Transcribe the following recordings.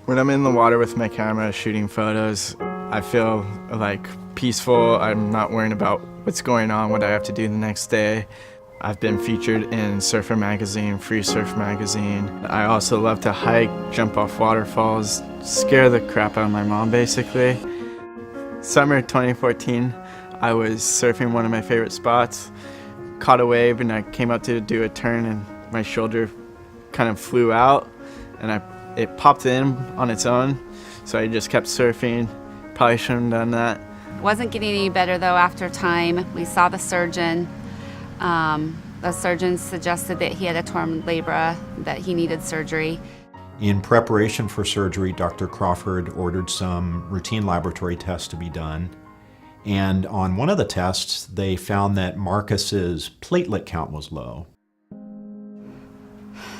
When I'm in the water with my camera shooting photos, I feel like peaceful. I'm not worrying about what's going on, what I have to do the next day. I've been featured in Surfer Magazine, Free Surf Magazine. I also love to hike, jump off waterfalls, scare the crap out of my mom basically. Summer 2014, I was surfing one of my favorite spots, caught a wave and I came up to do a turn and my shoulder kind of flew out and it popped in on its own. So I just kept surfing. Probably shouldn't have done that. Wasn't getting any better though after time. We saw the surgeon. The surgeon suggested that he had a torn labra, that he needed surgery. In preparation for surgery, Dr. Crawford ordered some routine laboratory tests to be done. And on one of the tests, they found that Marcus's platelet count was low.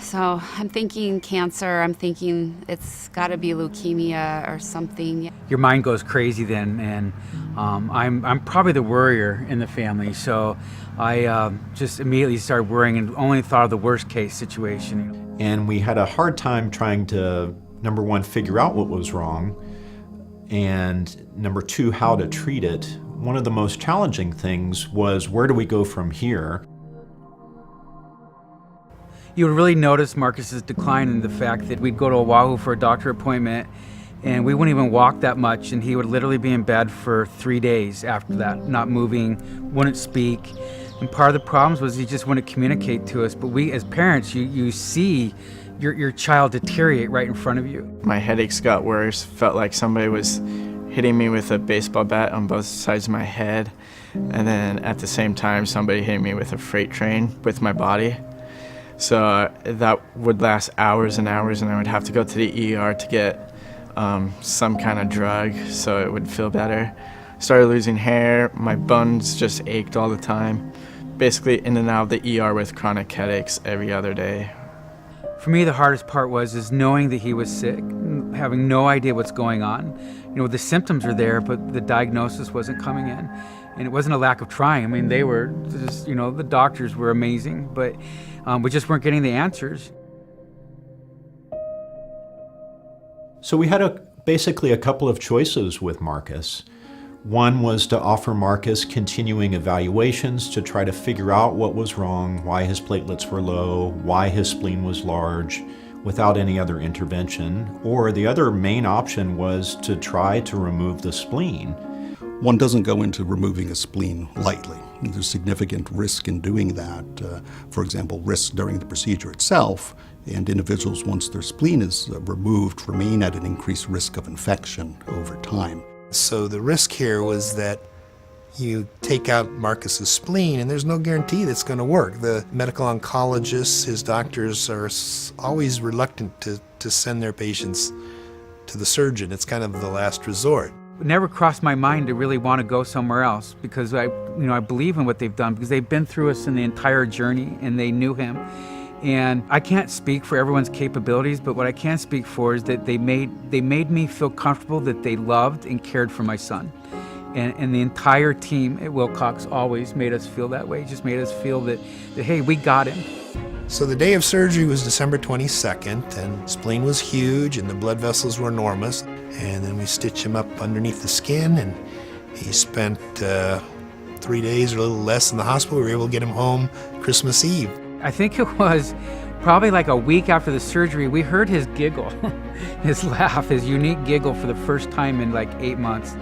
So I'm thinking cancer, I'm thinking it's gotta be leukemia or something. Your mind goes crazy then, and I'm probably the worrier in the family, so I just immediately started worrying and only thought of the worst case situation. And we had a hard time trying to, number one, figure out what was wrong, and number two, how to treat it. One of the most challenging things was, where do we go from here? You would really notice Marcus's decline in the fact that we'd go to Oahu for a doctor appointment and we wouldn't even walk that much, and he would literally be in bed for 3 days after that, not moving, wouldn't speak. And part of the problems was he just wouldn't communicate to us. But we as parents, you see your child deteriorate right in front of you. My headaches got worse, felt like somebody was hitting me with a baseball bat on both sides of my head. And then at the same time, somebody hit me with a freight train with my body. So that would last hours and hours, and I would have to go to the ER to get some kind of drug so it would feel better. Started losing hair, my bones just ached all the time. Basically in and out of the ER with chronic headaches every other day. For me, the hardest part was knowing that he was sick, having no idea what's going on. You know, the symptoms are there, but the diagnosis wasn't coming in. And it wasn't a lack of trying. I mean, they were just, the doctors were amazing, but we just weren't getting the answers. So we had basically a couple of choices with Marcus. One was to offer Marcus continuing evaluations to try to figure out what was wrong, why his platelets were low, why his spleen was large, without any other intervention. Or the other main option was to try to remove the spleen. One doesn't go into removing a spleen lightly. There's significant risk in doing that. For example, risk during the procedure itself, and individuals, once their spleen is removed, remain at an increased risk of infection over time. So the risk here was that you take out Marcus's spleen and there's no guarantee that's going to work. The medical oncologists, his doctors, are always reluctant to send their patients to the surgeon. It's kind of the last resort. It never crossed my mind to really want to go somewhere else because I believe in what they've done because they've been through us in the entire journey and they knew him. And I can't speak for everyone's capabilities, but what I can speak for is that they made me feel comfortable that they loved and cared for my son. And the entire team at Wilcox always made us feel that way, just made us feel that hey, we got him. So the day of surgery was December 22nd, and spleen was huge and the blood vessels were enormous. And then we stitched him up underneath the skin, and he spent 3 days or a little less in the hospital. We were able to get him home Christmas Eve. I think it was probably like a week after the surgery, we heard his giggle, his laugh, his unique giggle for the first time in like 8 months.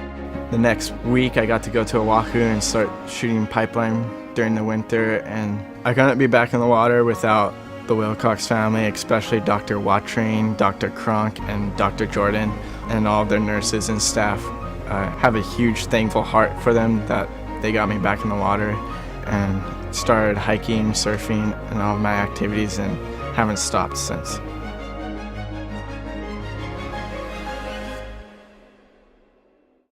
The next week I got to go to Oahu and start shooting pipeline during the winter, and I couldn't be back in the water without the Wilcox family, especially Dr. Watrain, Dr. Cronk, and Dr. Jordan, and all of their nurses and staff. I have a huge thankful heart for them that they got me back in the water and started hiking, surfing, and all of my activities, and haven't stopped since.